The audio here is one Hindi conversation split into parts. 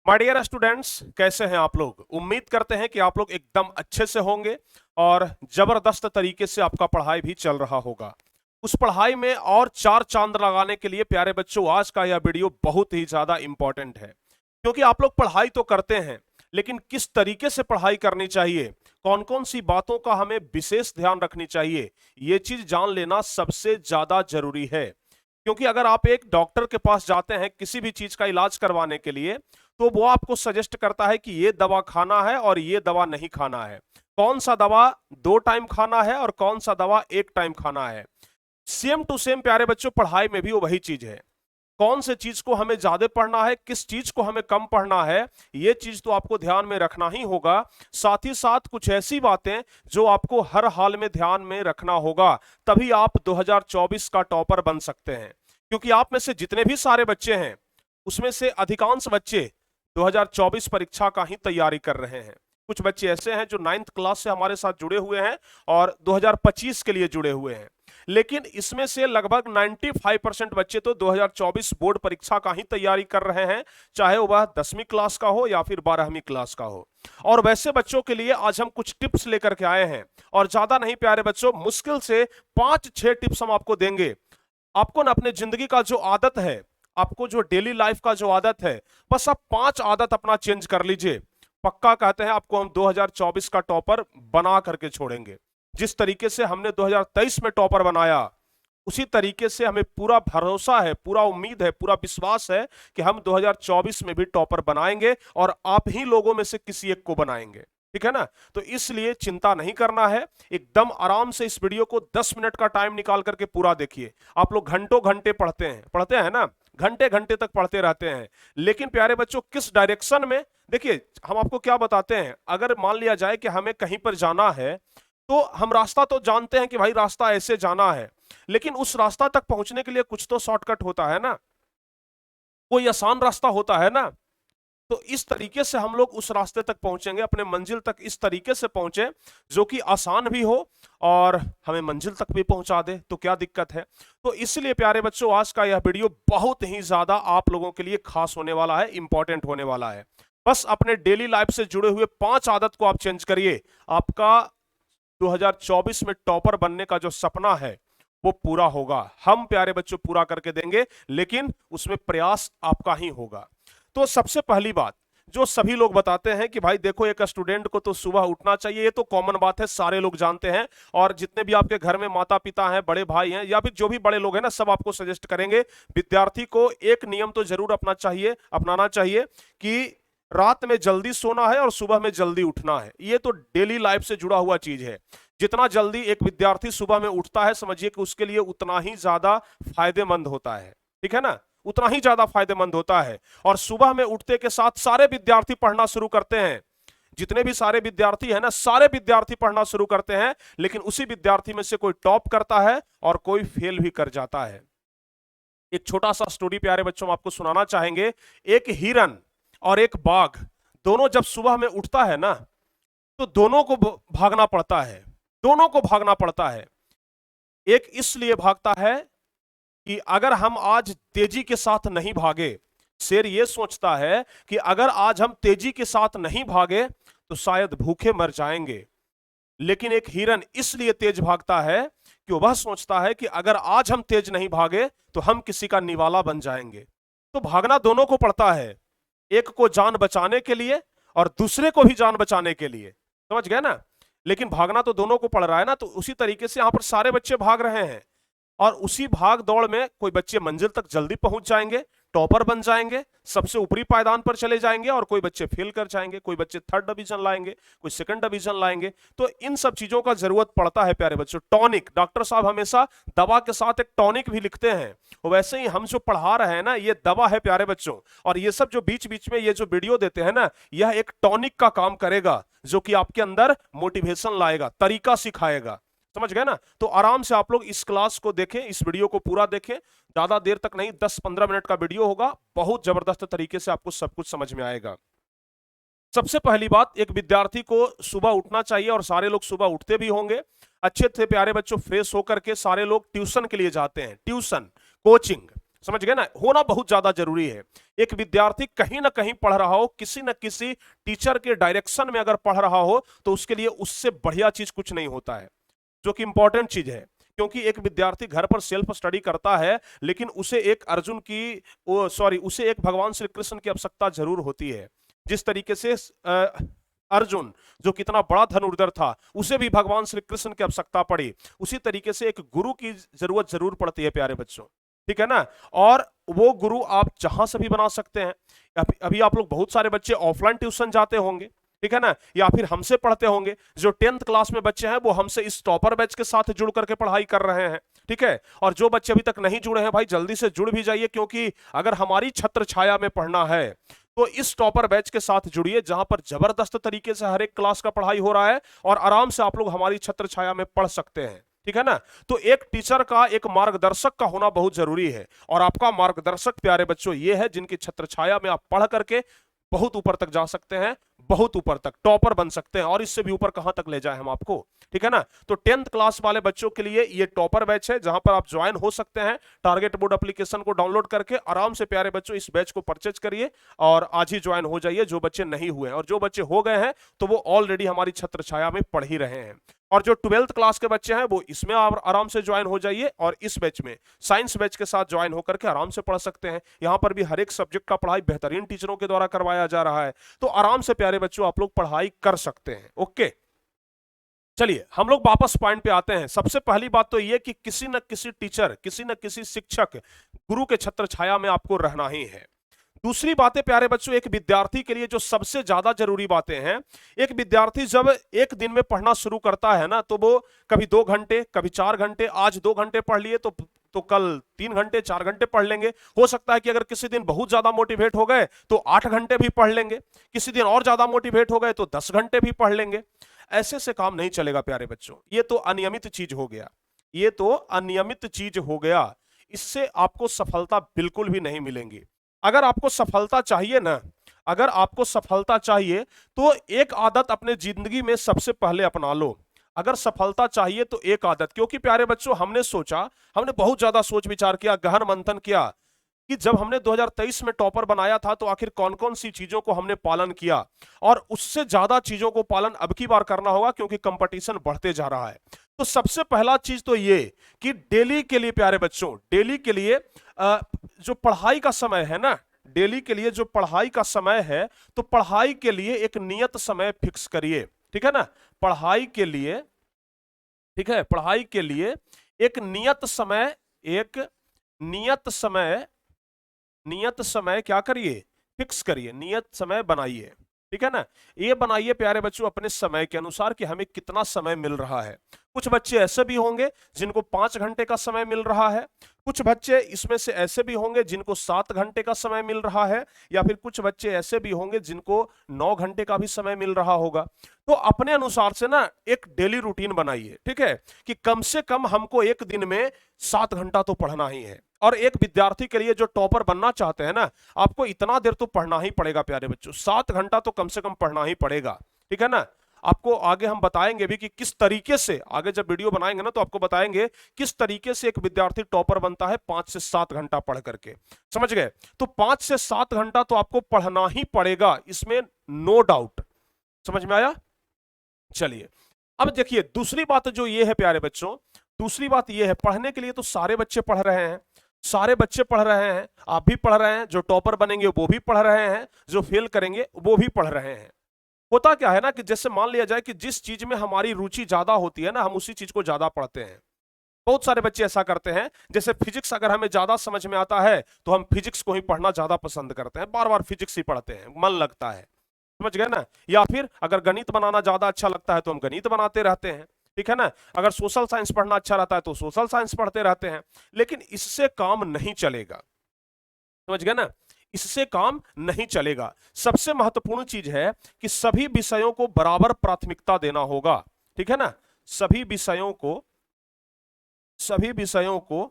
माय डियर स्टूडेंट्स, कैसे हैं आप लोग। उम्मीद करते हैं कि आप लोग एकदम अच्छे से होंगे और जबरदस्त तरीके से आपका पढ़ाई भी चल रहा होगा। उस पढ़ाई में और चार चांद लगाने के लिए प्यारे बच्चों, आज का यह वीडियो बहुत ही ज्यादा इंपॉर्टेंट है, क्योंकि आप लोग पढ़ाई तो करते हैं, लेकिन किस तरीके से पढ़ाई करनी चाहिए, कौन कौन सी बातों का हमें विशेष ध्यान रखनी चाहिए, ये चीज जान लेना सबसे ज्यादा जरूरी है। क्योंकि अगर आप एक डॉक्टर के पास जाते हैं किसी भी चीज का इलाज करवाने के लिए, तो वो आपको सजेस्ट करता है कि ये दवा खाना है और ये दवा नहीं खाना है, कौन सा दवा 2 टाइम खाना है और कौन सा दवा 1 टाइम खाना है। सेम टू सेम प्यारे बच्चों, पढ़ाई में भी वो वही चीज है। कौन से चीज को हमें ज्यादा पढ़ना है, किस चीज को हमें कम पढ़ना है, ये चीज तो आपको ध्यान में रखना ही होगा। साथ ही साथ कुछ ऐसी बातें जो आपको हर हाल में ध्यान में रखना होगा, तभी आप 2024 का टॉपर बन सकते हैं। क्योंकि आप में से जितने भी सारे बच्चे हैं, उसमें से अधिकांश बच्चे 2024 परीक्षा का ही तैयारी कर रहे हैं। कुछ बच्चे ऐसे हैं जो 9th क्लास से हमारे साथ जुड़े हुए हैं और 2025 के लिए जुड़े हुए हैं, लेकिन इसमें से लगभग 95% बच्चे तो 2024 बोर्ड परीक्षा का ही तैयारी कर रहे हैं, चाहे वह 10वीं क्लास का हो या फिर 12वीं क्लास का हो। और वैसे बच्चों के लिए आज हम कुछ टिप्स लेकर के आए हैं, और ज्यादा नहीं प्यारे बच्चों, मुश्किल से 5-6 टिप्स हम आपको देंगे। आपको ना अपने जिंदगी का जो आदत है, आपको जो डेली लाइफ का जो आदत है, बस आप 5 आदत अपना चेंज कर लीजिए। पक्का कहते हैं आपको हम 2024 का टॉपर बना करके छोड़ेंगे। जिस तरीके से हमने 2023 में टॉपर बनाया, उसी तरीके से हमें पूरा भरोसा है, पूरा उम्मीद है, पूरा विश्वास है कि हम 2024 में भी टॉपर बनाएंगे और आप ही लोगों में से किसी एक को बनाएंगे। ठीक है ना। तो इसलिए चिंता नहीं करना है, एकदम आराम से इस वीडियो को 10 मिनट का टाइम निकाल करके पूरा देखिए। आप लोग घंटों घंटे पढ़ते हैं ना, घंटे घंटे तक पढ़ते रहते हैं, लेकिन प्यारे बच्चों किस डायरेक्शन में, देखिए हम आपको क्या बताते हैं। अगर मान लिया जाए कि हमें कहीं पर जाना है, तो हम रास्ता तो जानते हैं कि भाई रास्ता ऐसे जाना है, लेकिन उस रास्ता तक पहुंचने के लिए कुछ तो शॉर्टकट होता है ना, कोई आसान रास्ता होता है ना। तो इस तरीके से हम लोग उस रास्ते तक पहुंचेंगे, अपने मंजिल तक इस तरीके से पहुंचे जो कि आसान भी हो और हमें मंजिल तक भी पहुंचा दे, तो क्या दिक्कत है। तो इसलिए प्यारे बच्चों, आज का यह वीडियो बहुत ही ज्यादा आप लोगों के लिए खास होने वाला है, इंपॉर्टेंट होने वाला है। बस अपने डेली लाइफ से जुड़े हुए 5 आदत को आप चेंज करिए, आपका 2024 में टॉपर बनने का जो सपना है वो पूरा होगा। हम प्यारे बच्चों पूरा करके देंगे, लेकिन उसमें प्रयास आपका ही होगा। तो सबसे पहली बात जो सभी लोग बताते हैं कि भाई देखो, एक स्टूडेंट को तो सुबह उठना चाहिए, ये तो कॉमन बात है, सारे लोग जानते हैं। और जितने भी आपके घर में माता पिता हैं, बड़े भाई हैं, या फिर जो भी बड़े लोग हैं ना, सब आपको सजेस्ट करेंगे, विद्यार्थी को एक नियम तो जरूर अपनाना चाहिए कि रात में जल्दी सोना है और सुबह में जल्दी उठना है। ये तो डेली लाइफ से जुड़ा हुआ चीज है। जितना जल्दी एक विद्यार्थी सुबह में उठता है, समझिए कि उसके लिए उतना ही ज्यादा फायदेमंद होता है। ठीक है ना, उतना ही ज्यादा फायदेमंद होता है। और सुबह में उठते के साथ सारे विद्यार्थी पढ़ना शुरू करते हैं। जितने भी सारे विद्यार्थी हैं ना, सारे विद्यार्थी पढ़ना शुरू करते हैं, लेकिन उसी विद्यार्थी में से कोई टॉप करता है और कोई फेल भी कर जाता है। एक छोटा सा स्टोरी प्यारे बच्चों हम आपको सुनाना चाहेंगे। एक हिरन और एक बाघ, दोनों जब सुबह में उठता है ना, तो दोनों को भागना पड़ता है, दोनों को भागना पड़ता है। एक इसलिए भागता है कि अगर हम आज तेजी के साथ नहीं भागे, शेर ये सोचता है कि अगर आज हम तेजी के साथ नहीं भागे तो शायद भूखे मर जाएंगे। लेकिन एक हिरन इसलिए तेज भागता है कि वह सोचता है कि अगर आज हम तेज नहीं भागे तो हम किसी का निवाला बन जाएंगे। तो भागना दोनों को पड़ता है, एक को जान बचाने के लिए और दूसरे को भी जान बचाने के लिए। समझ गए ना। लेकिन भागना तो दोनों को पड़ रहा है ना। तो उसी तरीके से यहां पर सारे बच्चे भाग रहे हैं, और उसी भाग दौड़ में कोई बच्चे मंजिल तक जल्दी पहुंच जाएंगे, टॉपर बन जाएंगे, सबसे ऊपरी पायदान पर चले जाएंगे, और कोई बच्चे फेल कर जाएंगे, कोई बच्चे 3rd डिवीजन लाएंगे, कोई 2nd डिवीजन लाएंगे। तो इन सब चीजों का जरूरत पड़ता है प्यारे बच्चों। टॉनिक, डॉक्टर साहब हमेशा दवा के साथ एक टॉनिक भी लिखते हैं, वैसे ही हम जो पढ़ा रहे हैं ना, ये दवा है प्यारे बच्चों। और ये सब जो बीच बीच में ये जो वीडियो देते हैं ना, यह एक टॉनिक का काम करेगा, जो कि आपके अंदर मोटिवेशन लाएगा, तरीका सिखाएगा। समझ गए ना। तो आराम से आप लोग इस क्लास को देखें, इस वीडियो को पूरा देखें, ज्यादा देर तक नहीं, 10-15 मिनट का वीडियो होगा, बहुत जबरदस्त तरीके से आपको सब कुछ समझ में आएगा। सबसे पहली बात, एक विद्यार्थी को सुबह उठना चाहिए, और सारे लोग सुबह उठते भी होंगे। अच्छे थे प्यारे बच्चों, फ्रेश होकर के सारे लोग ट्यूशन के लिए जाते हैं, ट्यूशन, कोचिंग। समझ गए ना, होना बहुत ज्यादा जरूरी है। एक विद्यार्थी कहीं ना कहीं पढ़ रहा हो, किसी न किसी टीचर के डायरेक्शन में अगर पढ़ रहा हो, तो उसके लिए उससे बढ़िया चीज कुछ नहीं होता है, जो कि इंपॉर्टेंट चीज है। क्योंकि एक विद्यार्थी घर पर सेल्फ स्टडी करता है, लेकिन उसे एक अर्जुन की उसे एक भगवान श्री कृष्ण की आवश्यकता जरूर होती है। जिस तरीके से अर्जुन जो कितना बड़ा धनुर्धर था, उसे भी भगवान श्री कृष्ण की आवश्यकता पड़ी, उसी तरीके से एक गुरु की जरूरत जरूर पड़ती है प्यारे बच्चों, ठीक है ना। और वो गुरु आप जहां से भी बना सकते हैं। अभी आप लोग बहुत सारे बच्चे ऑफलाइन ट्यूशन जाते होंगे, ठीक है ना, या फिर हमसे पढ़ते होंगे। जो 10th क्लास में बच्चे हैं वो हमसे इस टॉपर बैच के साथ जुड़ करके पढ़ाई कर रहे हैं, ठीक है। और जो बच्चे अभी तक नहीं जुड़े हैं भाई, जल्दी से जुड़ भी जाइए, क्योंकि अगर हमारी छत्र छाया में पढ़ना है तो इस टॉपर बैच के साथ जुड़िए, जहां पर जबरदस्त तरीके से हर एक क्लास का पढ़ाई हो रहा है और आराम से आप लोग हमारी छत्र छाया में पढ़ सकते हैं, ठीक है ना। तो एक टीचर का, एक मार्गदर्शक का होना बहुत जरूरी है, और आपका मार्गदर्शक प्यारे बच्चों ये है जिनकी छत्र छाया में आप पढ़ करके बहुत ऊपर तक जा सकते हैं, बहुत ऊपर तक टॉपर बन सकते हैं, और इससे भी ऊपर कहां तक ले जाए हम आपको, ठीक है ना। तो 10th क्लास वाले बच्चों के लिए ये टॉपर बैच है, जहां पर आप ज्वाइन हो सकते हैं। टारगेट बोर्ड एप्लीकेशन को डाउनलोड करके आराम से प्यारे बच्चों इस बैच को परचेज करिए और आज ही ज्वाइन हो जाइए, जो बच्चे नहीं हुए हैं। और जो बच्चे हो गए हैं तो वो ऑलरेडी हमारी छत्र छाया में पढ़ ही रहे हैं। और जो 12th क्लास के बच्चे हैं वो इसमें आराम से ज्वाइन हो जाइए, और इस बैच में साइंस बैच के साथ ज्वाइन होकर के आराम से पढ़ सकते हैं। यहां पर भी हर एक सब्जेक्ट का पढ़ाई बेहतरीन टीचरों के द्वारा करवाया जा रहा है, तो आराम से प्यारे बच्चों आप लोग पढ़ाई कर सकते हैं। ओके, चलिए हम लोग वापस पॉइंट पे आते हैं। सबसे पहली बात तो ये कि किसी न किसी टीचर, किसी न किसी शिक्षक, गुरु के छत्र छाया में आपको रहना ही है। दूसरी बातें प्यारे बच्चों, एक विद्यार्थी के लिए जो सबसे ज्यादा जरूरी बातें हैं, एक विद्यार्थी जब एक दिन में पढ़ना शुरू करता है ना, तो वो कभी 2 घंटे, कभी 4 घंटे, आज 2 घंटे पढ़ लिए तो कल 3 घंटे 4 घंटे पढ़ लेंगे। हो सकता है कि अगर किसी दिन बहुत ज्यादा मोटिवेट हो गए तो 8 घंटे भी पढ़ लेंगे, किसी दिन और ज्यादा मोटिवेट हो गए तो 10 घंटे भी पढ़ लेंगे। ऐसे से काम नहीं चलेगा प्यारे बच्चों, ये तो अनियमित चीज हो गया, ये तो अनियमित चीज हो गया। इससे आपको सफलता बिल्कुल भी नहीं मिलेंगी। अगर आपको सफलता चाहिए ना, अगर आपको सफलता चाहिए तो एक आदत अपने जिंदगी में सबसे पहले अपना लो। अगर सफलता चाहिए तो एक आदत, क्योंकि प्यारे बच्चों हमने सोचा, हमने बहुत ज्यादा सोच विचार किया, गहन मंथन किया कि जब हमने 2023 में टॉपर बनाया था तो आखिर कौन कौन सी चीजों को हमने पालन किया, और उससे ज्यादा चीजों को पालन अब की बार करना होगा, क्योंकि कंपटीशन बढ़ते जा रहा है। तो सबसे पहला चीज तो ये कि डेली के लिए प्यारे बच्चों, डेली के लिए जो पढ़ाई का समय है ना, डेली के लिए जो पढ़ाई का समय है, तो पढ़ाई के लिए एक नियत समय फिक्स करिए, ठीक है ना। पढ़ाई के लिए, ठीक है, पढ़ाई के लिए एक नियत समय, एक नियत समय, नियत समय क्या करिए, फिक्स करिए, नियत समय बनाइए, ठीक है ना। ये बनाइए प्यारे बच्चों अपने समय के अनुसार कि हमें कितना समय मिल रहा है। कुछ बच्चे ऐसे भी होंगे जिनको 5 घंटे का समय मिल रहा है, कुछ बच्चे इसमें से ऐसे भी होंगे जिनको 7 घंटे का समय मिल रहा है, या फिर कुछ बच्चे ऐसे भी होंगे जिनको 9 घंटे का भी समय मिल रहा होगा। तो अपने अनुसार से ना एक डेली रूटीन बनाइए, ठीक है, कि कम से कम हमको एक दिन में 7 घंटा तो पढ़ना ही है। और एक विद्यार्थी के लिए जो टॉपर बनना चाहते हैं ना, आपको इतना देर तो पढ़ना ही पड़ेगा प्यारे बच्चों, 7 घंटा तो कम से कम पढ़ना ही पड़ेगा, ठीक है ना। आपको आगे हम बताएंगे भी कि किस तरीके से, आगे जब वीडियो बनाएंगे ना तो आपको बताएंगे किस तरीके से एक विद्यार्थी टॉपर बनता है 5 से 7 घंटा पढ़ करके, समझ गए। तो 5 से 7 घंटा तो आपको पढ़ना ही पड़ेगा, इसमें नो डाउट। समझ में आया? चलिए अब देखिए दूसरी बात जो ये है प्यारे बच्चों, दूसरी बात ये है, पढ़ने के लिए तो सारे बच्चे पढ़ रहे हैं, सारे बच्चे पढ़ रहे हैं, आप भी पढ़ रहे हैं, जो टॉपर बनेंगे वो भी पढ़ रहे हैं, जो फेल करेंगे वो भी पढ़ रहे हैं। होता क्या है ना कि जैसे मान लिया जाए कि जिस चीज में हमारी रुचि ज्यादा होती है ना, हम उसी चीज को ज्यादा पढ़ते हैं। बहुत सारे बच्चे ऐसा करते हैं, जैसे फिजिक्स अगर हमें ज्यादा समझ में आता है तो हम फिजिक्स को ही पढ़ना ज्यादा पसंद करते हैं, बार बार फिजिक्स ही पढ़ते हैं, मन लगता है, समझ गए ना। या फिर अगर गणित बनाना ज्यादा अच्छा लगता है तो हम गणित बनाते रहते हैं, ठीक है ना। अगर सोशल साइंस पढ़ना अच्छा रहता है तो सोशल साइंस पढ़ते रहते हैं। लेकिन इससे काम नहीं चलेगा, समझ गए ना, इससे काम नहीं चलेगा। सबसे महत्वपूर्ण चीज है कि सभी विषयों को बराबर प्राथमिकता देना होगा, ठीक है ना। सभी विषयों को, सभी विषयों को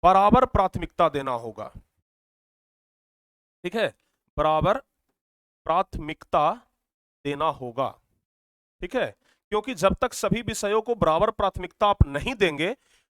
बराबर प्राथमिकता देना होगा, ठीक है, बराबर प्राथमिकता देना होगा, ठीक है। क्योंकि जब तक सभी विषयों को बराबर प्राथमिकता आप नहीं देंगे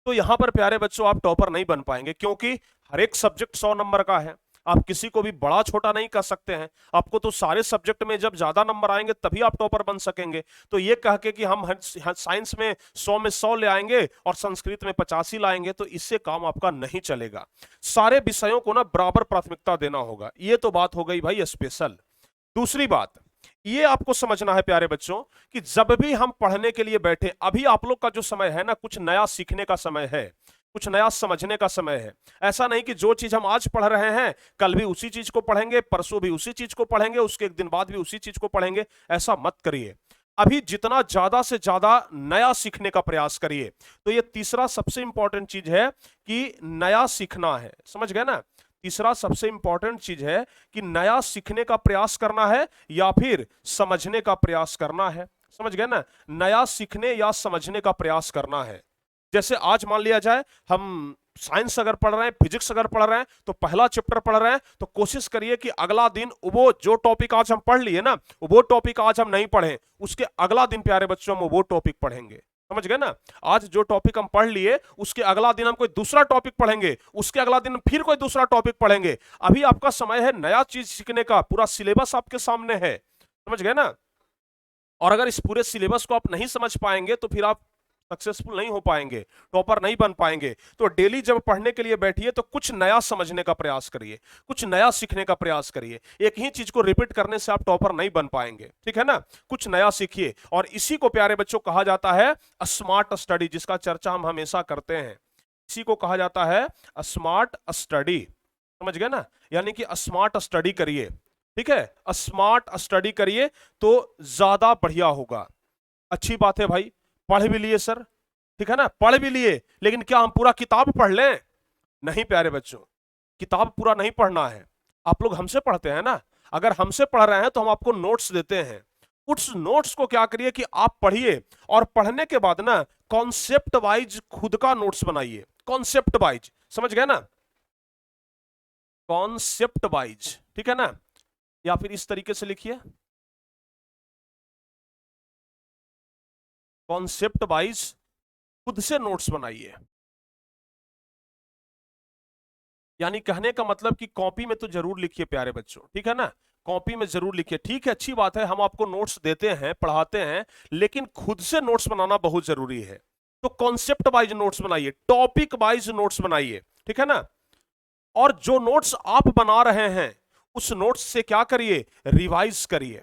तो यहां पर प्यारे बच्चों आप टॉपर नहीं बन पाएंगे, क्योंकि हर एक सब्जेक्ट 100 नंबर का है। आप किसी को भी बड़ा छोटा नहीं कर सकते हैं। आपको तो सारे सब्जेक्ट में जब ज्यादा नंबर आएंगे तभी आप टॉपर बन सकेंगे। तो ये कह के कि हम साइंस में 100 ले आएंगे और संस्कृत में 85 लाएंगे, तो इससे काम आपका नहीं चलेगा। सारे विषयों को ना बराबर प्राथमिकता देना होगा। ये तो बात हो गई भाई स्पेशल। दूसरी बात ये आपको समझना है प्यारे बच्चों कि जब भी हम पढ़ने के लिए बैठे, अभी आप लोग का जो समय है ना, कुछ नया सीखने का समय है, कुछ नया समझने का समय है। ऐसा नहीं कि जो चीज हम आज पढ़ रहे हैं कल भी उसी चीज को पढ़ेंगे, परसों भी उसी चीज को पढ़ेंगे, उसके एक दिन बाद भी उसी चीज को पढ़ेंगे। ऐसा मत करिए। अभी जितना ज्यादा से ज्यादा नया सीखने का प्रयास करिए। तो ये तीसरा सबसे इंपॉर्टेंट चीज है कि नया सीखना है। समझ गए ना? तीसरा सबसे इंपॉर्टेंट चीज है कि नया सीखने का प्रयास करना है या फिर समझने का प्रयास करना है। समझ गए ना? नया सीखने या समझने का प्रयास करना है। जैसे आज मान लिया जाए हम साइंस अगर पढ़ रहे हैं, फिजिक्स अगर पढ़ रहे हैं, तो पहला चैप्टर पढ़ रहे हैं, तो कोशिश करिए कि अगला दिन वो जो टॉपिक आज हम पढ़ लिए ना, वो टॉपिक आज हम नहीं पढ़े, उसके अगला दिन प्यारे बच्चों हम वो टॉपिक पढ़ेंगे। समझ गए ना? आज जो टॉपिक हम पढ़ लिए उसके अगला दिन हम कोई दूसरा टॉपिक पढ़ेंगे, उसके अगला दिन फिर कोई दूसरा टॉपिक पढ़ेंगे। अभी आपका समय है नया चीज सीखने का, पूरा सिलेबस आपके सामने है। समझ गए ना? और अगर इस पूरे सिलेबस को आप नहीं समझ पाएंगे तो फिर आप सक्सेसफुल नहीं हो पाएंगे, टॉपर नहीं बन पाएंगे। तो डेली जब पढ़ने के लिए बैठिए तो कुछ नया समझने का प्रयास करिए, कुछ नया सीखने का प्रयास करिए। एक ही चीज को रिपीट करने से आप टॉपर नहीं बन पाएंगे, ठीक है ना? कुछ नया सीखिए। और इसी को प्यारे बच्चों कहा जाता है स्मार्ट स्टडी, जिसका चर्चा हम हमेशा करते हैं। इसी को कहा जाता है स्मार्ट स्टडी। समझ गए ना? यानी कि स्मार्ट स्टडी करिए, ठीक है? स्मार्ट स्टडी करिए तो ज्यादा बढ़िया होगा। अच्छी बात है भाई, पढ़ भी लिए सर, ठीक है ना? पढ़ भी लिए, लेकिन क्या हम पूरा किताब पढ़ लें? नहीं प्यारे बच्चों, किताब पूरा नहीं पढ़ना है। आप लोग हमसे पढ़ते हैं ना, अगर हमसे पढ़ रहे हैं तो हम आपको नोट्स देते हैं। उस नोट्स को क्या करिए कि आप पढ़िए, और पढ़ने के बाद ना कॉन्सेप्ट वाइज खुद का नोट्स बनाइए। कॉन्सेप्ट वाइज, समझ गए ना? कॉन्सेप्ट वाइज, ठीक है ना? या फिर इस तरीके से लिखिए, कॉन्सेप्ट वाइज खुद से नोट्स बनाइए। यानी कहने का मतलब कि कॉपी में तो जरूर लिखिए प्यारे बच्चों, ठीक है ना? कॉपी में जरूर लिखिए, ठीक है, अच्छी बात है, हम आपको नोट्स देते हैं, पढ़ाते हैं, लेकिन खुद से नोट्स बनाना बहुत जरूरी है। तो कॉन्सेप्ट वाइज नोट्स बनाइए, टॉपिक वाइज नोट्स बनाइए, ठीक है ना? और जो नोट्स आप बना रहे हैं उस नोट्स से क्या करिए? रिवाइज करिए,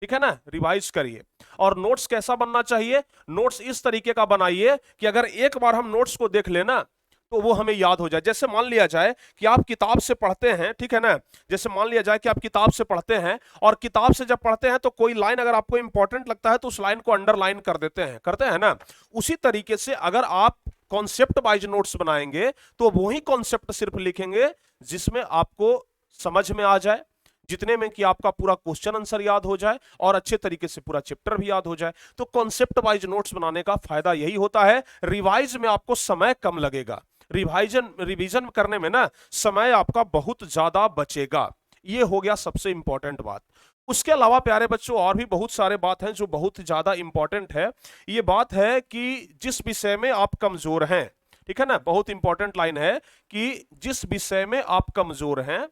ठीक है ना? रिवाइज करिए। और नोट्स कैसा बनना चाहिए? नोट्स इस तरीके का बनाइए कि अगर एक बार हम नोट्स को देख लेना तो वो हमें याद हो जाए। जैसे मान लिया जाए कि आप किताब से पढ़ते हैं, ठीक है ना? जैसे मान लिया जाए कि आप किताब से पढ़ते हैं, और किताब से जब पढ़ते हैं तो कोई लाइन अगर आपको इंपॉर्टेंट लगता है तो उस लाइन को अंडरलाइन कर देते हैं, करते हैं ना? उसी तरीके से अगर आप कॉन्सेप्ट वाइज नोट्स बनाएंगे तो वही कॉन्सेप्ट सिर्फ लिखेंगे जिसमें आपको समझ में आ जाए, जितने में कि आपका पूरा क्वेश्चन आंसर याद हो जाए और अच्छे तरीके से पूरा चैप्टर भी याद हो जाए। तो कॉन्सेप्ट वाइज नोट्स बनाने का फायदा यही होता है। रिवाइज में आपको समय कम लगेगा, रिवीजन करने में ना समय आपका बहुत ज्यादा बचेगा। ये हो गया सबसे इंपॉर्टेंट बात। उसके अलावा प्यारे बच्चों और भी बहुत सारे बात हैं जो बहुत ज्यादा इंपॉर्टेंट है। ये बात है कि जिस विषय में आप कमजोर हैं, ठीक है ना? बहुत इंपॉर्टेंट लाइन है कि जिस विषय में आप कमजोर हैं,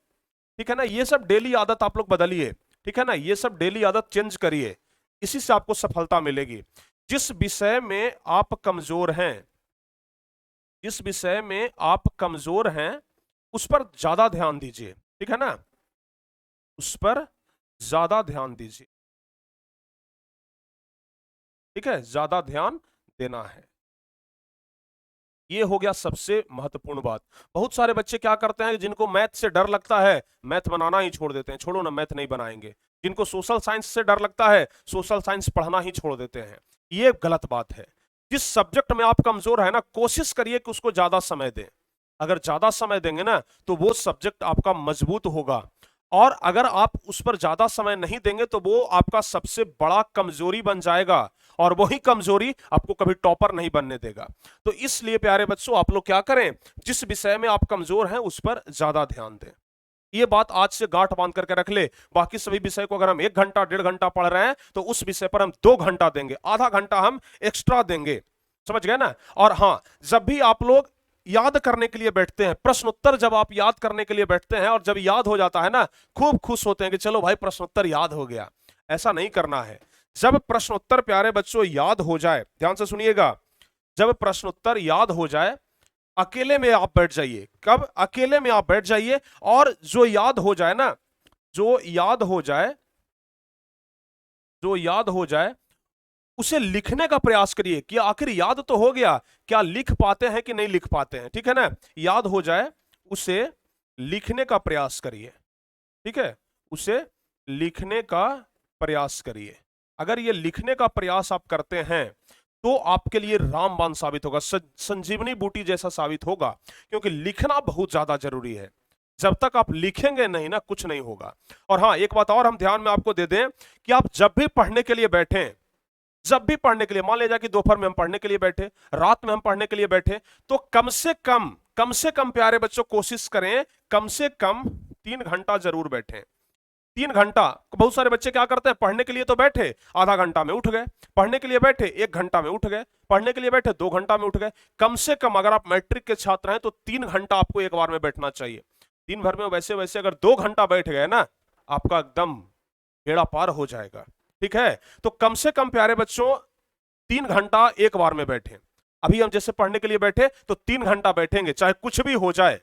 ठीक है ना? ये सब डेली आदत आप लोग बदलिए, ठीक है ना? ये सब डेली आदत चेंज करिए, इसी से आपको सफलता मिलेगी। जिस विषय में आप कमजोर हैं, जिस विषय में आप कमजोर हैं उस पर ज्यादा ध्यान दीजिए, ठीक है ना? उस पर ज्यादा ध्यान दीजिए, ठीक है? ज्यादा ध्यान देना है। ये हो गया सबसे महत्वपूर्ण बात। बहुत सारे बच्चे क्या करते हैं, जिनको मैथ से डर लगता है मैथ बनाना ही छोड़ देते हैं, छोड़ो ना मैथ नहीं बनाएंगे। जिनको सोशल साइंस से डर लगता है सोशल साइंस पढ़ना ही छोड़ देते हैं। ये गलत बात है। जिस सब्जेक्ट में आप कमजोर है ना, कोशिश करिए कि उसको ज्यादा समय दें। अगर ज्यादा समय देंगे ना तो वो सब्जेक्ट आपका मजबूत होगा। और अगर आप उस पर ज्यादा समय नहीं देंगे तो वो आपका सबसे बड़ा कमजोरी बन जाएगा, और वही कमजोरी आपको कभी टॉपर नहीं बनने देगा। तो इसलिए प्यारे बच्चों आप लोग क्या करें, जिस विषय में आप कमजोर हैं उस पर ज्यादा ध्यान दें। ये बात आज से गांठ बांध करके रख ले। बाकी सभी विषय को अगर हम 1 घंटा 1.5 घंटा पढ़ रहे हैं तो उस विषय पर हम 2 घंटा देंगे, आधा घंटा हम एक्स्ट्रा देंगे। समझ गए ना। और हाँ, जब भी आप लोग याद करने के लिए बैठते हैं, प्रश्न उत्तर जब आप याद करने के लिए बैठते हैं और जब याद हो जाता है ना, खूब खुश होते हैं कि चलो भाई प्रश्न उत्तर याद हो गया। ऐसा नहीं करना है। जब प्रश्न उत्तर प्यारे बच्चों याद हो जाए, ध्यान से सुनिएगा, जब प्रश्न उत्तर याद हो जाए, अकेले में आप बैठ जाइए। कब? अकेले में आप बैठ जाइए, और जो याद हो जाए ना, जो याद हो जाए, जो याद हो जाए उसे लिखने का प्रयास करिए कि आखिर याद तो हो गया, क्या लिख पाते हैं कि नहीं लिख पाते हैं। ठीक है ना, याद हो जाए उसे लिखने का प्रयास करिए। ठीक है, उसे लिखने का प्रयास करिए। अगर ये लिखने का प्रयास आप करते हैं तो आपके लिए रामबाण साबित होगा, संजीवनी बूटी जैसा साबित होगा, क्योंकि लिखना बहुत ज्यादा जरूरी है। जब तक आप लिखेंगे नहीं ना, कुछ नहीं होगा। और हाँ, एक बात और हम ध्यान में आपको दे दें कि आप जब भी पढ़ने के लिए बैठें, जब भी पढ़ने के लिए, मान लीजिए कि दोपहर में हम पढ़ने के लिए बैठे, रात में हम पढ़ने के लिए बैठे, तो कम से कम प्यारे बच्चों कोशिश करें, कम से कम 3 घंटा जरूर बैठें। 3 घंटा। बहुत सारे बच्चे क्या करते हैं, पढ़ने के लिए तो बैठे, आधा घंटा में उठ गए, पढ़ने के लिए बैठे 1 घंटा में उठ गए, पढ़ने के लिए बैठे 2 घंटा में उठ गए। कम से कम अगर आप मैट्रिक के छात्र हैं तो 3 घंटा आपको एक बार में बैठना चाहिए। दिन भर में वैसे वैसे अगर 2 घंटा बैठ गए ना, आपका एकदम बेड़ा पार हो जाएगा। ठीक है, तो कम से कम प्यारे बच्चों 3 घंटा एक बार में बैठे। अभी हम जैसे पढ़ने के लिए बैठे तो 3 घंटा बैठेंगे, चाहे कुछ भी हो जाए,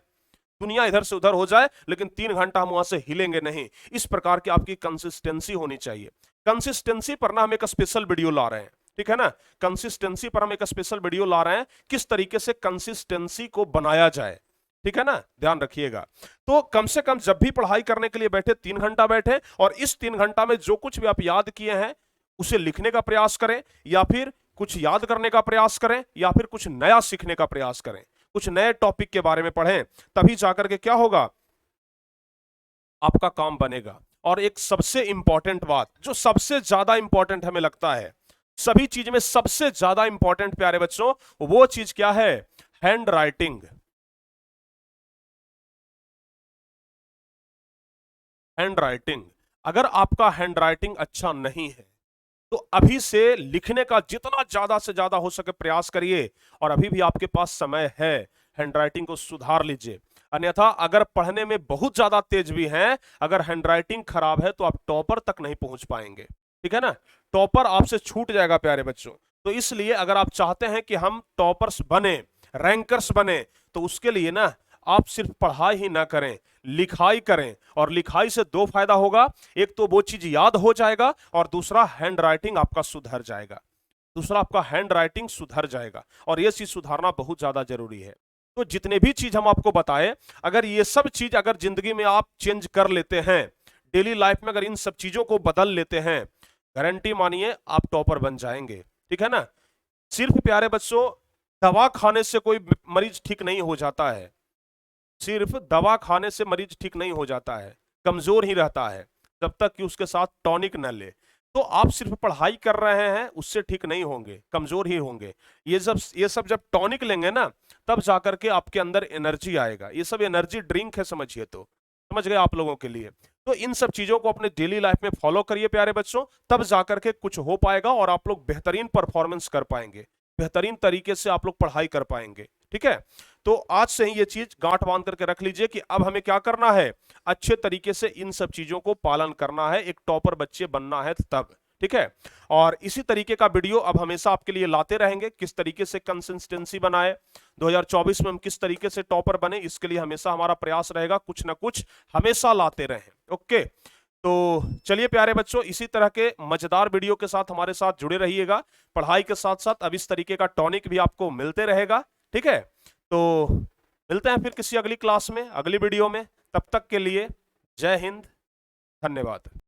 दुनिया इधर से उधर हो जाए, लेकिन 3 घंटा हम वहां से हिलेंगे नहीं। इस प्रकार की आपकी कंसिस्टेंसी होनी चाहिए। कंसिस्टेंसी पर ना हम एक स्पेशल वीडियो ला रहे हैं। ठीक है ना, कंसिस्टेंसी पर हम एक स्पेशल वीडियो ला रहे हैं, किस तरीके से कंसिस्टेंसी को बनाया जाए। ठीक है ना, ध्यान रखिएगा। तो कम से कम जब भी पढ़ाई करने के लिए बैठे 3 घंटा बैठे, और इस 3 घंटा में जो कुछ भी आप याद किए हैं उसे लिखने का प्रयास करें, या फिर कुछ याद करने का प्रयास करें, या फिर कुछ नया सीखने का प्रयास करें, कुछ नए टॉपिक के बारे में पढ़ें। तभी जाकर के क्या होगा, आपका काम बनेगा। और एक सबसे इंपॉर्टेंट बात, जो सबसे ज्यादा इंपॉर्टेंट हमें लगता है, सभी चीज में सबसे ज्यादा इंपॉर्टेंट प्यारे बच्चों, वो चीज क्या है? Hand writing. Hand writing. अगर आपका हैंड राइटिंग अच्छा नहीं है तो अभी से लिखने का जितना ज्यादा से ज्यादा हो सके प्रयास करिए, और अभी भी आपके पास समय है, हैंडराइटिंग को सुधार लीजिए। अन्यथा अगर पढ़ने में बहुत ज्यादा तेज भी हैं, अगर हैंडराइटिंग खराब है तो आप टॉपर तक नहीं पहुंच पाएंगे। ठीक है ना, टॉपर आपसे छूट जाएगा प्यारे बच्चों। तो इसलिए अगर आप चाहते हैं कि हम टॉपर्स बने, रैंकर्स बने, तो उसके लिए ना आप सिर्फ पढ़ाई ही ना करें, लिखाई करें। और लिखाई से 2 फायदा होगा, एक तो वो चीज याद हो जाएगा, और दूसरा हैंड राइटिंग आपका सुधर जाएगा। दूसरा आपका हैंड राइटिंग सुधर जाएगा, और ये चीज सुधारना बहुत ज्यादा जरूरी है। तो जितने भी चीज हम आपको बताए, अगर ये सब चीज अगर जिंदगी में आप चेंज कर लेते हैं, डेली लाइफ में अगर इन सब चीजों को बदल लेते हैं, गारंटी मानिए आप टॉपर बन जाएंगे। ठीक है ना। सिर्फ प्यारे बच्चों दवा खाने से कोई मरीज ठीक नहीं हो जाता है, सिर्फ दवा खाने से मरीज ठीक नहीं हो जाता है, कमजोर ही रहता है जब तक कि उसके साथ टॉनिक न ले। तो आप सिर्फ पढ़ाई कर रहे हैं, उससे ठीक नहीं होंगे, कमजोर ही होंगे। ये सब जब टॉनिक लेंगे ना, तब जाकर के आपके अंदर एनर्जी आएगा। ये सब एनर्जी ड्रिंक है, समझिए। तो समझ गए आप लोगों के लिए। तो इन सब चीजों को अपने डेली लाइफ में फॉलो करिए प्यारे बच्चों, तब जाकर के कुछ हो पाएगा, और आप लोग बेहतरीन परफॉर्मेंस कर पाएंगे, बेहतरीन तरीके से आप लोग पढ़ाई कर पाएंगे। ठीक है, तो आज से ही ये चीज गांठ बांध करके रख लीजिए कि अब हमें क्या करना है, अच्छे तरीके से इन सब चीजों को पालन करना है, एक टॉपर बच्चे बनना है तब। ठीक है, और इसी तरीके का वीडियो अब हमेशा आपके लिए लाते रहेंगे, किस तरीके से कंसिस्टेंसी बनाए, 2024 में हम किस तरीके से टॉपर बने, इसके लिए हमेशा हमारा प्रयास रहेगा, कुछ ना कुछ हमेशा लाते रहें। ओके, तो चलिए प्यारे बच्चों, इसी तरह के मजेदार वीडियो के साथ हमारे साथ जुड़े रहिएगा। पढ़ाई के साथ साथ अब इस तरीके का टॉनिक भी आपको मिलते रहेगा। ठीक है, तो मिलते हैं फिर किसी अगली क्लास में, अगली वीडियो में। तब तक के लिए जय हिंद, धन्यवाद।